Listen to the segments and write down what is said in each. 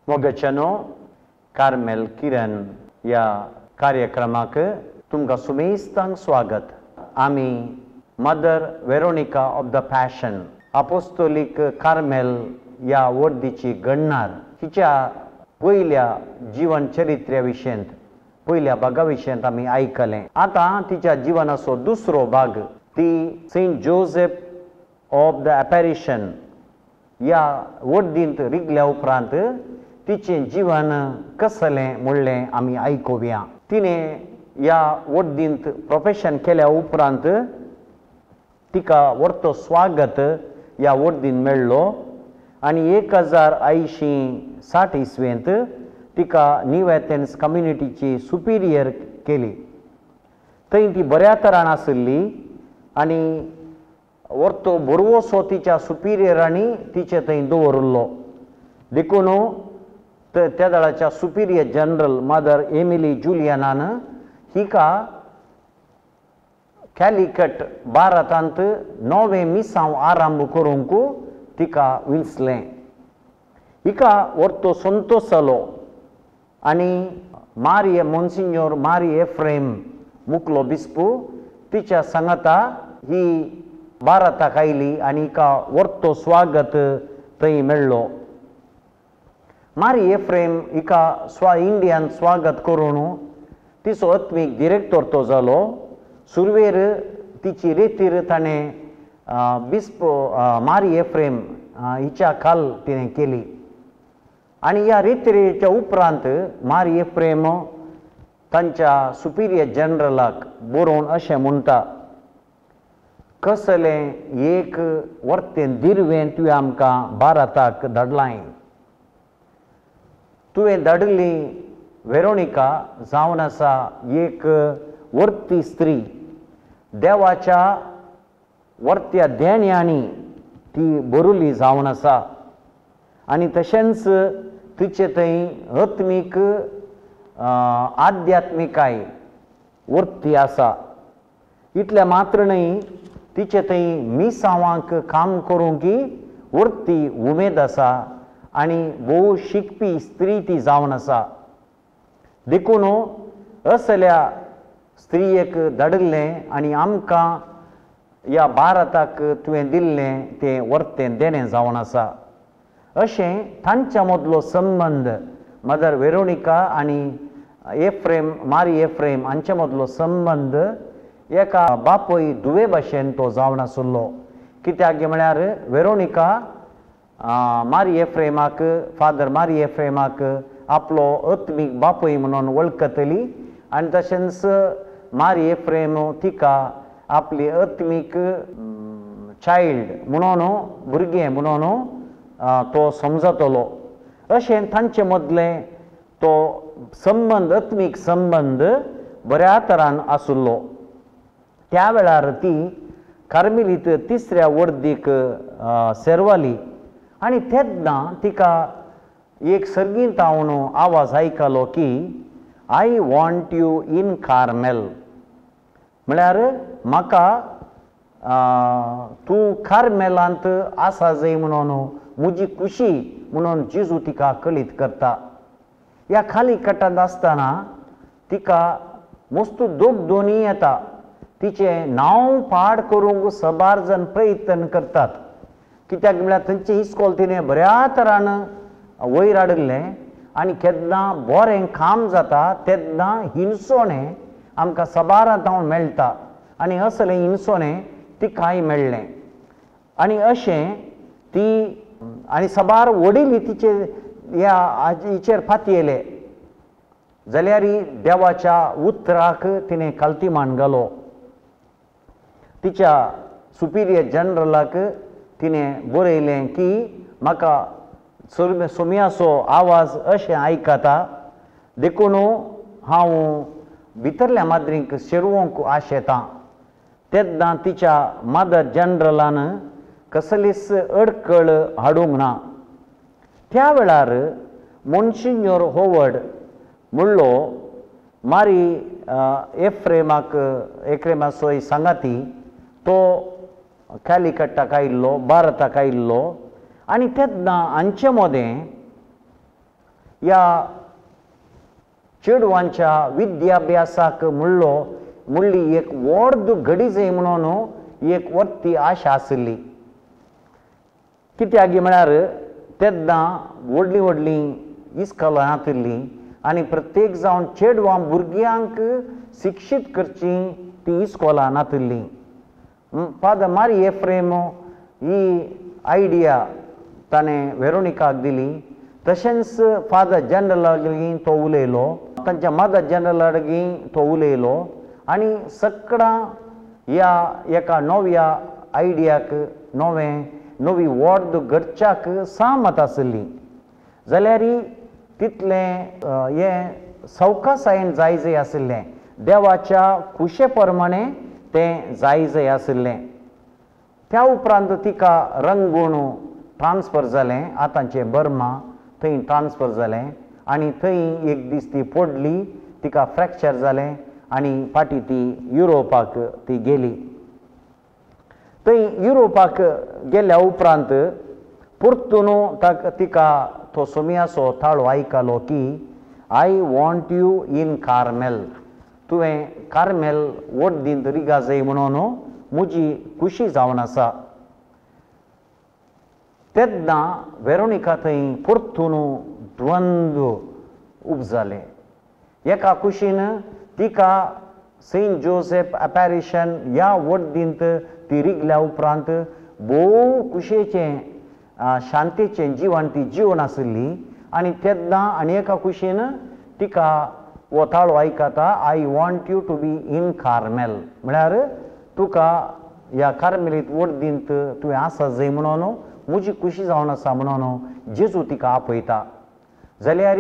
मोगचनो Carmel किरण या कार्यक्रमाक तुमकां सुमेस्तांक स्वागत. आमी Mother Veronica of the Passion Apostolic Carmel या वर्दीची गणणार तिच्या पयल्या जीवन चरित्र्या विशयंत पयल्या भागा विशयंत आमी आयकलें. आतां तिच्या जिवनाचो दुसरो भाग ती सेंट जोसेफ ऑफ द एपॅरिशन या वर्दींत रिगल्या उपरांत तिचें जीवन कसलें म्हणलें आमी आयकुया. तिणें या वर्दींत प्रोफेशन केल्या उपरांत तिका व्हरतो स्वागत या वर्दीन मेळ्ळो आनी 1960 इसवेंत तिका न्यू एथेन्स कम्युनिटीची सुपिरियर केली. थंय ती बऱ्या तरान आसली आनी व्हरतो बरोसो तिच्या सुपिरियरांनी तिचे थंय दवरलो. देखून त्या दळाच्या सुपिरियर जनरल मदर एमिली जुलियनान हिका कॅलिकट भारतांत नवे मिसांव आरंभ करूंक तिका विंचलें. हिका व्हरतो संतोष जालो आनी मोन्सिन्योर मारी एफ्रेम मुखलो बिस्पू तिच्या सांगाता ही भारताक आयली आनी हिका व्हरतो स्वागत थंय मेळ्ळो. मारी एफ्रेम हिका इंडियान स्वागत करून तिचो आत्मीक डिरेक्टर तो जालो. सुरवेर तिची रेतीर ताणें बिस्प मारी एफ्रेम हिच्या खाल तिणें केली आनी ह्या रेतीरेच्या उपरांत मारी एफ्रेम तांच्या सुपिरियर जनरलाक बरोवन अशें म्हणटा, कसलें एक वर्तें दिर्वें तुवें आमकां भारताक धाडलां. तुवें धाडिल्ली वेरोनिका जावन आसा एक वर्ती स्त्री. देवाच्या वर्त्या देण्यांनी ती बरोली जावन आसा आनी तशेंच तिचे थंय आत्मीक आध्यात्मिकाय वर्ती आसा. इतले मात्र न्हय, तिचे थंय मिसांवांक काम करूंक वर्ती उमेद आसा आनी भोव शिकपी स्त्री ती जावन आसा. देखून असल्या स्त्रियेक धाडिल्लें आनी आमकां ह्या भारताक तुवें दिल्लें तें वर्तें देणें जावन आसा. अशें तांच्या मदलो संबंद मदर वेरोनिका आनी मारी एफ्रेम हांचे मदलो संबंद एका बापय दुवे भाशेन तो जावन आसलो. कित्याक म्हळ्यार वेरोनिका मारी एफ्रेमाक फादर मारी एफ्रेमाक आपलो आत्मीक बापय म्हणून वळखतली आनी तशेंच मारी एफ्रेम तिका आपली आत्मीक चायल्ड म्हणून भुरगें म्हणून तो समजतलो. अशें तांचे मदलें तो संबंद आत्मीक संबंद बऱ्या तरान आसलो. त्या वेळार ती कार्मेलीत तिसऱ्या वर्दीक सेरवाली आनी तेन्ना तिका एक सर्गींतावन आवाज आयकलो की I want you in Carmel. म्हळ्यार म्हाका तूं कार्मेलांत आसा जंय म्हणून म्हजी खुशी म्हणून जेजू तिका कळीत करता. ह्या खाली कटांत आसतना तिका मस्त दोनी येता. तिचें नांव पाड करूंक सबार जण प्रयत्न करतात. कित्याक म्हळ्यार थंयचें इस्कॉल तिणें बऱ्या तरान वयर हाडिल्लें आनी केन्ना बरें काम जाता तेन्ना हिंसोणें आमकां सबारांत हांव मेळटा आनी असलें हिंसोणें तिकाय मेळ्ळें. आनी अशें ती आनी सबार वडील तिचे ह्या हिचेर फाती येले जाल्यार देवाच्या उतराक तिणें खालतीमान घालो. तिच्या सुपिरियर जनरलाक तिणें बरयलें की म्हाका सोम्याचो आवाज अशें आयकता, देखून हांव भितरल्या माद्रींक शिरवंक आशेतां. तेन्ना तिच्या मदर जनरलान कसलीच अडखळ हाडूंक ना. त्या वेळार मोन्सिन्योर होवर्ड म्हणलो मारी एफ्रेमाचो सांगाती तो कॅलिकटाक आयिल्लो, भारताक आयिल्लो आनी तेन्ना हांचे मदें या चेडवांच्या विद्याभ्यासाक म्हणली एक व्हड घडी जाय म्हणून एक वर्ती आशा आसली. कित्याक म्हळ्यार तेन्ना व्हडलीं व्हडलीं इस्कॉलां नातिल्लीं आनी प्रत्येक जावन चेडवां भुरग्यांक शिक्षीत करची ती इस्कॉलां नातिल्लीं. फादर मारी एफ्रेम ही आयडिया ताणें वेरोनिकाक दिली. तशेंच फादर जनरलागीं तो उलयलो, तांच्या मदर जनरलागीं तो उलयलो आनी सगळां ह्या एका नव्या आयडियाक नवी व्हड घडच्याक सहमत आसली. जाल्यार तितलें हें सवकासायेन जाय आसलें, देवाच्या खुशे प्रमाणे तें जाय आसलें. त्या उपरांत तिका रंगूण ट्रान्सफर जालें, आतांचें बर्मा थंय ट्रान्सफर जालें आनी थंय एक दीस ती पडली, तिका फ्रॅक्चर जालें आनी फाटीं ती युरोपाक ती गेली. थंय युरोपाक गेल्या उपरांत परतून तिका तो सोमियाचो ताळो आयकलो की I want you in Carmel, तुवें कार्मेल वड्डींत रिगा जाय म्हणून म्हजी खुशी जावन आसा. तेन्ना वेरोनिका थंय परतून द्वंद्व उपजाले. एका कुशीन तिका सेंट जोसेफ अपॅरिशन ह्या वड्डींत ती रिगल्या उपरांत भोव कुशेचें शांतेचें जिवन ती जिवन आसली. आनी तेन्ना आनी एका कुशीन तिका हो ताळो आयकता, I want you to be in Carmel, म्हळ्यार तुका ह्या कार्मेलीत वड्डींत तुवें आसा जाय म्हणून म्हजी खुशी जावन आसा म्हणून जेजू तिका आपयता. जाल्यार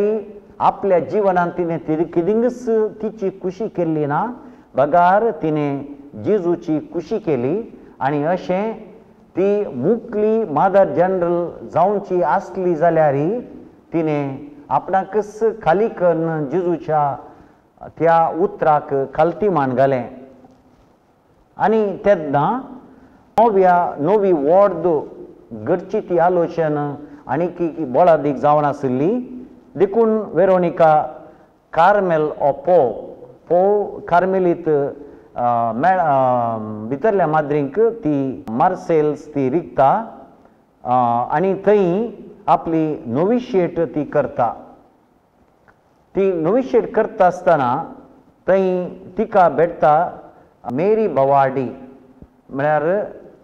आपल्या जिवनांत तिणें कितेंच तिची खुशी केल्ली ना, बगार तिणें जेजूची खुशी केली. आनी अशें ती मुखली मदर जनरल जावची आसली जाल्यार तिणें आपणाकच खाली करून जेजूच्या त्या उतराक खालतीमान घालें. आनी तेन्ना नवी व्हड घडची ती आलोचना आनीक बोळादीक जावन आसली. देखून वेरोनिका कार्मेल पो कार्मेलीत भितरल्या माद्रींक ती मार्सेल्स ती रिगता आनी थंय आपली नोविशिएट ती करता. ती नोविशिएट करता आसतना थंय तिका भेटता मेरी बवार्डी, म्हळ्यार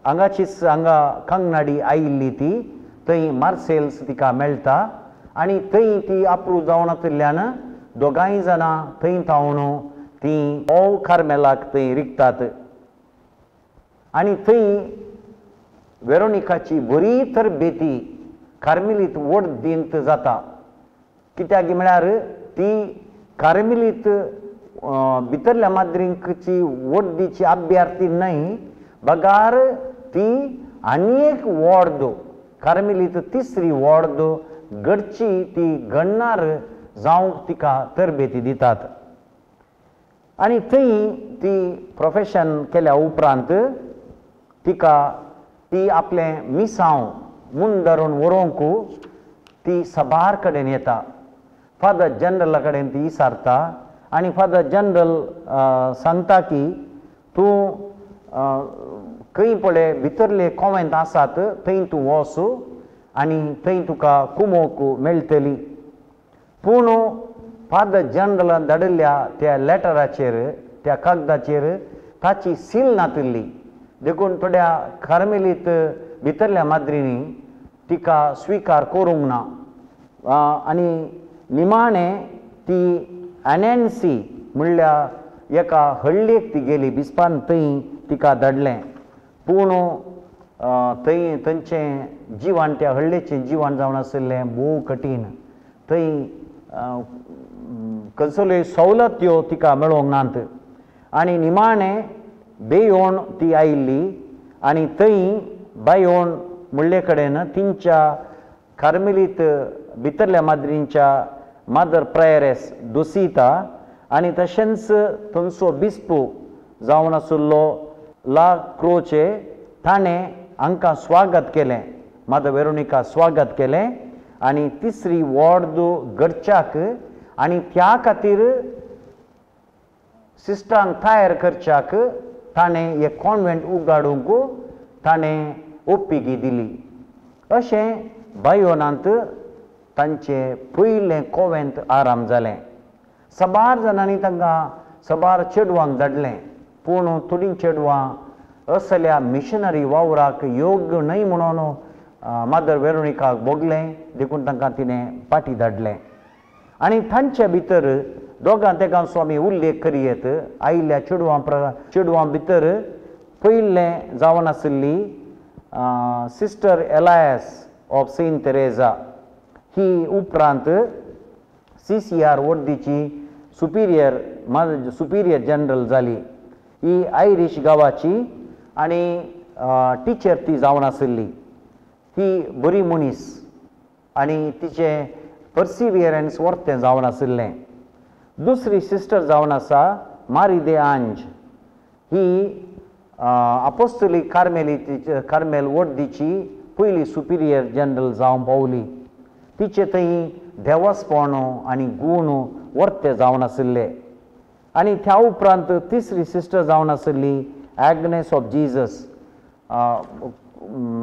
हांगाचीच हांगा कंगनाडी आयिल्ली ती. थंय मार्सेल्स तिका मेळटा आनी थंय ती अप्रूव जावन आसल्यान दोगांय जाणां थंय थावन ती कार्मेलाक थंय रिगतात. आनी थंय वेरोनिकाची बरी तरबेती कार्मेलीत वड्डींत जाता. कित्याक म्हळ्यार ती कार्मेलीत भितरल्या माद्रींकची वड्डीची अभ्यार्थी न्हय, बगार ती आनी एक व्हड कार्मेलीत तिसरी व्हड घडची ती घडणार जावंक तिका तरबेती दितात. आनी थंय ती प्रोफेशन केल्या उपरांत तिका ती आपलें मिसांव म्हूण धरून व्हरूंक ती सभार कडेन येता. फादर जनरला कडेन ती विचारता आनी फादर जनरल सांगता की तूं खंय पळय भितरले कॉवेंत आसात थंय तूं वच आनी थंय तुका कुमोवंक मेळटली. पूण फादर जनरलान धाडिल्ल्या त्या लेटराचेर, त्या कागदाचेर ताची सील नातिल्ली. देखून थोड्या कार्मेलीत भितरल्या माद्रींनी तिका स्विकार करूंक ना. आनी निमाणें ती एनएनसी म्हणल्या एका हळ्ळेक ती गेली, बिस्पान थंय तिका धाडलें. पूण थंय तांचें जिवन, त्या हळ्ळेचें जिवन जावन आसलें भोव कठीण. थंय कसल्योय सवलत्यो तिका मेळोंक नात. आनी निमाणें बेयोन ती आयिल्ली आनी थंय बायोन म्हणले कडेन तिंच्या कार्मेलीत भितरल्या माद्रींच्या मदर प्रायरेस दोसिता आनी तशेंच थंयचो बिस्पो जावन आशिल्लो ला क्रोचे ताणें हांकां स्वागत केलें, मदर वेरोनिका स्वागत केलें आनी तिसरी व्हड घडच्याक आनी त्या खातीर सिस्टरांक तयार करच्याक ताणें हे कॉन्वेंट उगडावंक ताणें ओप्पिगी दिली. अशें बायोनांत तांचें पयलें कॉवेंट आराम जालें. सबार जाणांनी तांकां सबार चेडवांक धाडलें, पूण थोडीं चेडवां असल्या मिशनरी वावराक योग्य न्हय म्हणून मादर वेरोनिकाक बोगलें, देखून तांकां तिणें फाटीं धाडलें. आनी तांचे भितर दोगां तेगां स्वामी उल्लेख करीत आयिल्ल्या चेडवां भितर पयलें जावन आशिल्ली Sister Elias of Saint Teresa. ही उपरांत CCR वर्दीची सुपिरियर जनरल जाली. ही आयरिश गांवाची आनी टिचर ती जावन आशिल्ली. ही बरी मनीस आनी तिचें पर्सिवियरन्स वर्तें जावन आशिल्लें. दुसरी सिस्टर जावन आसा मारी दे आंज. ही अपोस्टोलीक कार्मेल वर्दीची पयली सुपिरियर जनरल जावन पावली. तिचे थंय देवासपण आनी गूण वर्तें जावन आशिल्ले. आनी त्या उपरांत तिसरी सिस्टर जावन आशिल्ली एग्नेस ऑफ जिजस.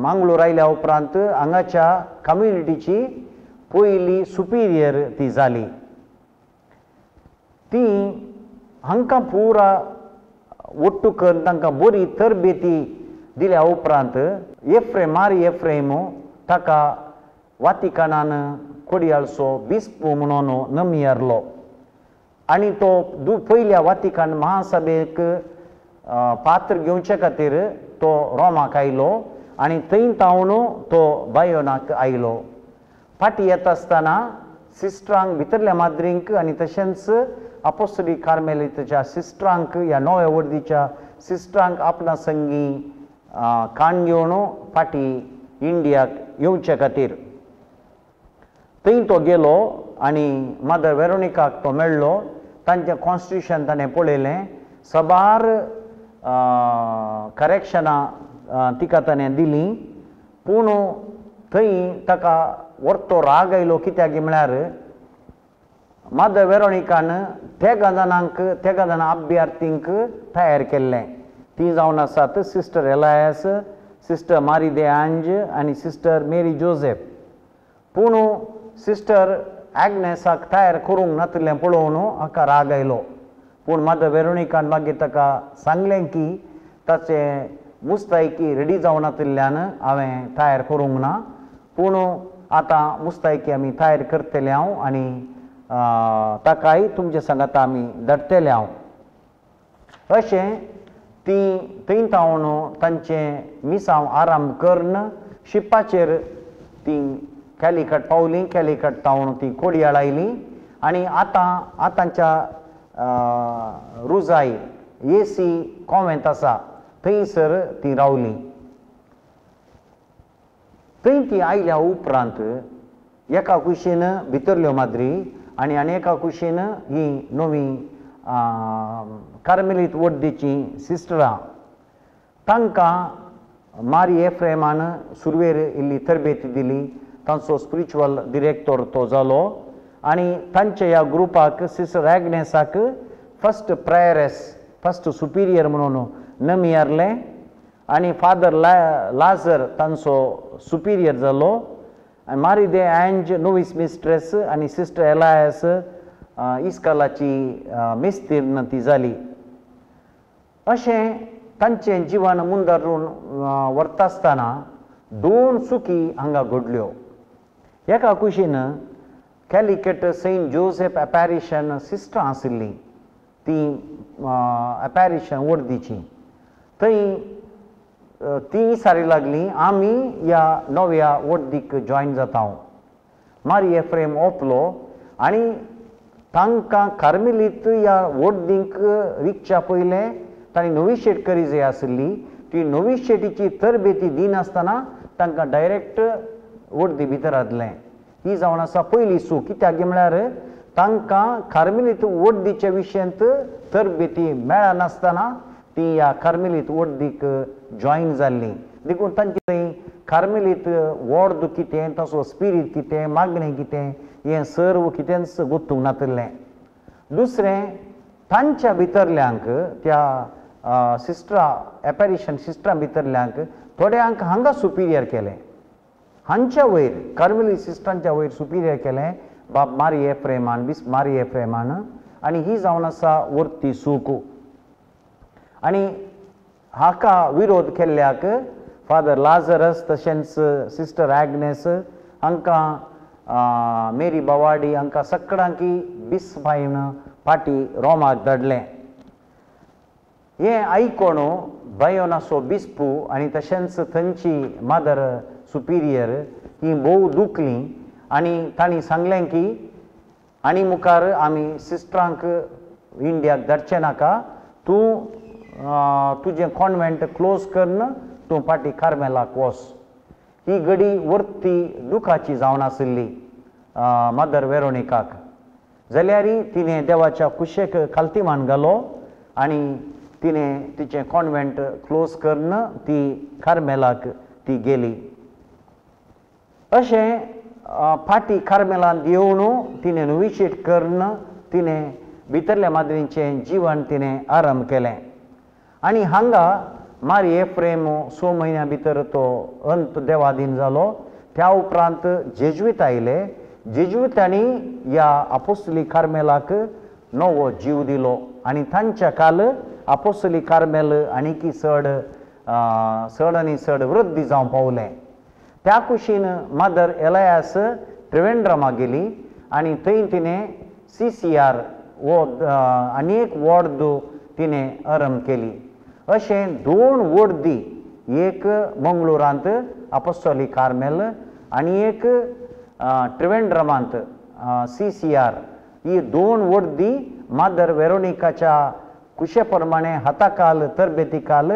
मांगलोर आयल्या उपरांत हांगाच्या कम्युनिटीची पयली सुपिरियर ती जाली. ती हांकां पुरा ಒಟ್ಟು करून तांकां बरी तरबेती दिल्या उपरांत मारी एफ्रेम ताका वातिकानान कोडयाळचो बिस्प म्हणून नमियारलो. आनी तो पयल्या वातिकान महासभेक पात्र घेवचे खातीर तो रोमाक आयलो आनी थंय तावन तो बायोनाक आयलो. फाटीं येता आसतना सिस्टरांक भितरल्या माद्रींक आनी तशेंच अपोस्टोलीक कार्मेलीतच्या सिस्टरांक ह्या नव्या वर्दीच्या सिस्टरांक आपणा संगी काण घेवन फाटीं इंडियाक येवचे खातीर थंय तो गेलो आनी मादर वेरोनिकाक तो मेळ्ळो. तांचें कॉन्स्टिट्यूशन ताणें पळयलें. सबार करेक्शनां तिका ताणें दिलीं, पूण थंय ताका वर्तो राग आयलो. कित्याक म्हळ्यार मादर वेरोनिकान तेगा जाणां अभ्यार्थींक तयार केल्लें. ती जावन आसात सिस्टर एलायस, सिस्टर मारी दे आंज आनी सिस्टर मेरी जोसेफ. पूण सिस्टर एग्नेसाक तयार करूंक नातलें पळोवन हाका राग आयलो. पूण मादर वेरोनिकान मागीर ताका सांगलें की ताचें मुस्तायकी रेडी जावन नातिल्ल्यान हांवें तयार करूंक ना, पूण आतां मुस्तायकी आमी तयार करतले हांव आनी ताकाय तुमचे सांगात आमी धाडटले हांव. अशें ती थंय तावन तांचें मिसांव आराम करून शिपाचेर ती कॅलिकट पावली. कॅलिकट तावन ती कोडयाळ आयली आनी आतांच्या रुजाई AC कॉवेंट आसा थंयसर ती रावली. थंय ती आयल्या उपरांत एका कुशीन भितरल्यो माद्री आनी एका कुशीन ही नवी कार्मेलीत वर्दीची सिस्टरां. तांकां मारी एफ्रेमान सुरवेर इल्ली तरबेती दिली. तांचो स्पिरिच्युअल डिरेक्टर तो जालो आनी तांच्या ह्या ग्रुपाक सिस्टर एग्नेसाक फर्स्ट प्रायरेस, फर्स्ट सुपिरियर म्हणून नमियारलें आनी फादर लाजर तांचो सुपिरियर जालो. मारी दे आंज नोवीस मिस्ट्रेस आनी सिस्टर एलायस इस्कालाची मेस्तीर ती जाली. अशें तांचें जिवन मुंदरून व्हरता आसतना दोन चुकी हांगा घडल्यो. एका कुशीन कॅलिकट सेंट जोसेफ एपॅरिशन सिस्टर आशिल्ली, ती एपॅरिशन वर्दीची. थंय ती सारी लागली आमी ह्या नव्या वर्दीक जॉयन जाता. मारी एफ्रेम ओपलो आनी तांकां कार्मेलीत ह्या वर्दीक विकच्या पयलें तांणी नोविशेट करी जाय आशिल्ली. ती नोविशेटीची तरबेती दिनासतना तांकां डायरेक्ट वर्दी भितर हाडलें. ही जावन आसा पयली चूक. कित्याक म्हळ्यार तांकां कार्मेलीत वर्दीच्या विशयांत तरबेती मेळनासतना ती ह्या कार्मेलीत वर्दीक जॉयन जाल्लीं. देखून तांची थंय कार्मेलीत वॉर्ड कितें तसो स्पिरीट कितें मागणें कितें हें सर्व कितेंच गुंतूंक नातलें. दुसरें तांच्या भितरल्यांक त्या सिस्टरा एपॅरिशन सिस्टरा भितरल्यांक थोड्यांक हांगा सुपिरियर केलें. हांच्या वयर कार्मेली सिस्टरांच्या वयर सुपिरियर केलें बाब मारी एफ्रेमान बिस मारी एफ्रेमान आनी ही जावन आसा वर्ती सूक. आनी हाका विरोध केल्ल्याक फादर लाजरस तशेंच सिस्टर एग्नेस हांकां मेरी बवाडी हांकां सगळ्यांकी बिस फायन फाटी रोमाक धाडलें. हें आयकोण बायोनासो बिस्पू आनी तशेंच थंयची मादर सुपिरियर ही भोव दुखलीं आनी तांणी सांगलें की आनी मुखार आमी सिस्टरांक इंडियाक धाडचें नाका, तूं तुजें कॉन्वेंट क्लोज करन तूं फाटी कार्मेलाक वच. ही घडी वर्ती दुखाची जावन आशिल्ली मदर वेरोनिकाक. जाल्यार तिणें देवाच्या कुशेक खालतीमान घालो आनी तिणें तिचें कॉन्वेंट क्लोज करन ती कार्मेलाक ती गेली. अशें फाटी कार्मेलांत येवन तिणें नोविशेट करन तिणें भितरल्या माद्रीचें जिवन तिणें आरंभ केलें. आनी हांगा मारी एफ्रेम 6 म्हयन्यां भितर तो अंत देवाधीन जालो. त्या उपरांत जेजुईत आयले. जेजुईतांनी ह्या आपोस्तोलीक कार्मेलाक नवो जीव दिलो आनी तांच्या काल आपोस्तोलीक कार्मेल आनीक चड आनी चड वृद्धी जावं पावलें. त्या कुशीन मदर एलायास त्रिवेंद्रमा गेली आनी थंय तिणें CCR वो आनी एक वॉर्ड तिणें आरंभ केली. अशें 2 वर्दी, एक मंगळुरांत आपोस्तोलीक कार्मेल आनी एक त्रिवेंद्रमांत CCR, ही 2 वर्दी मादर वेरोनिकाच्या कुशे प्रमाणे हाताकाल तरबेतीकाल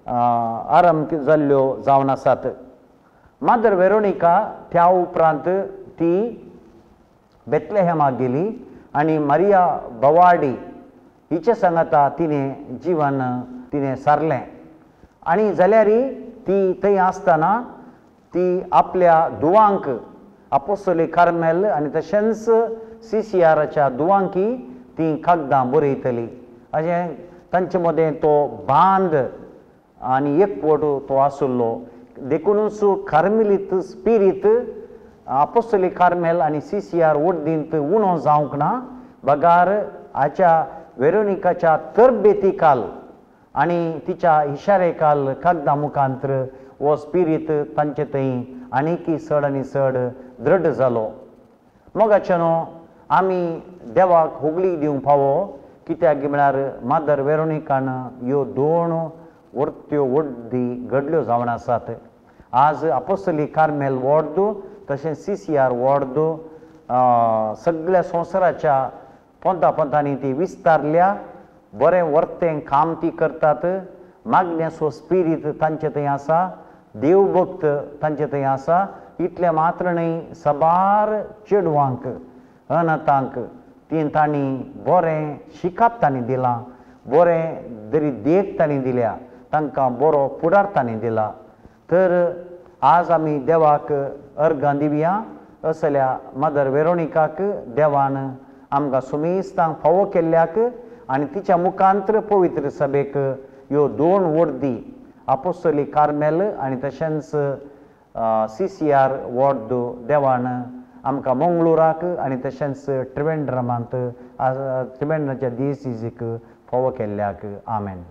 आरंभ जाल्ल्यो जावन आसात. मादर वेरोनिका त्या उपरांत ती बेथलेहेमाक गेली आनी मारिया बवाडी हिचे सांगाता तिणें जिवन तिणें सारलें. आनी जाल्यार ती थंय आसतना ती आपल्या दुवांक आपोस्तोलीक कार्मेल आनी तशेंच CCRच्या दुवांकी ती कागदां बरयतली. अशें तांचे मदें तो बांद आनी एकवट तो आसुल्लो. देखूनच कार्मेलीत स्पिरीट आपोस्तोलीक कार्मेल आनी CCR वर्दींत उणो जावंक ना. बगार हाच्या वेरोनिकाच्या तरबेती काल आनी तिच्या इशारे काल कागदां मुखांतर हो स्पिरीट तांचे थंय आनीक चड आनी चड दृढ जालो. मोगाचेनो आमी देवाक होगली दिवंक फावो, कित्याक म्हळ्यार मादर वेरोनिकान ह्यो 2 वर्त्यो वर्दी घडल्यो जावन आसात. आज आपोस्तोलीक कार्मेल वॉर्ड तशेंच CCR वॉर्ड सगळ्या संवसाराच्या पंथांनी ती विस्तारल्या. बरें वर्तें काम ती करतात. मागण्याचो स्पिरीट तांचे थंय आसा. देवभक्त तांचे थंय आसा. इतलें मात्र न्हय, सबार चेडवांक अनाथांक तांणी बरें शिकप तांणी दिलां, बरें बरी देख तांणी दिल्या, तांकां बरो फुडार तांणी दिला. तर आज आमी देवाक अर्गां दिवया. असल्या मदर वेरोनिकाक देवान आमकां सुमेस्तांक फावो केल्ल्याक आनी तिच्या मुखांतर पवित्र सभेक ह्यो 2 वर्दी आपोस्तोलीक कार्मेल आनी तशेंच CCR वॉर्ड देवान आमकां मंगळुराक आनी तशेंच त्रिवेंद्रमांत त्रिवेंद्राच्या DCCक फावो केल्ल्याक आमेन.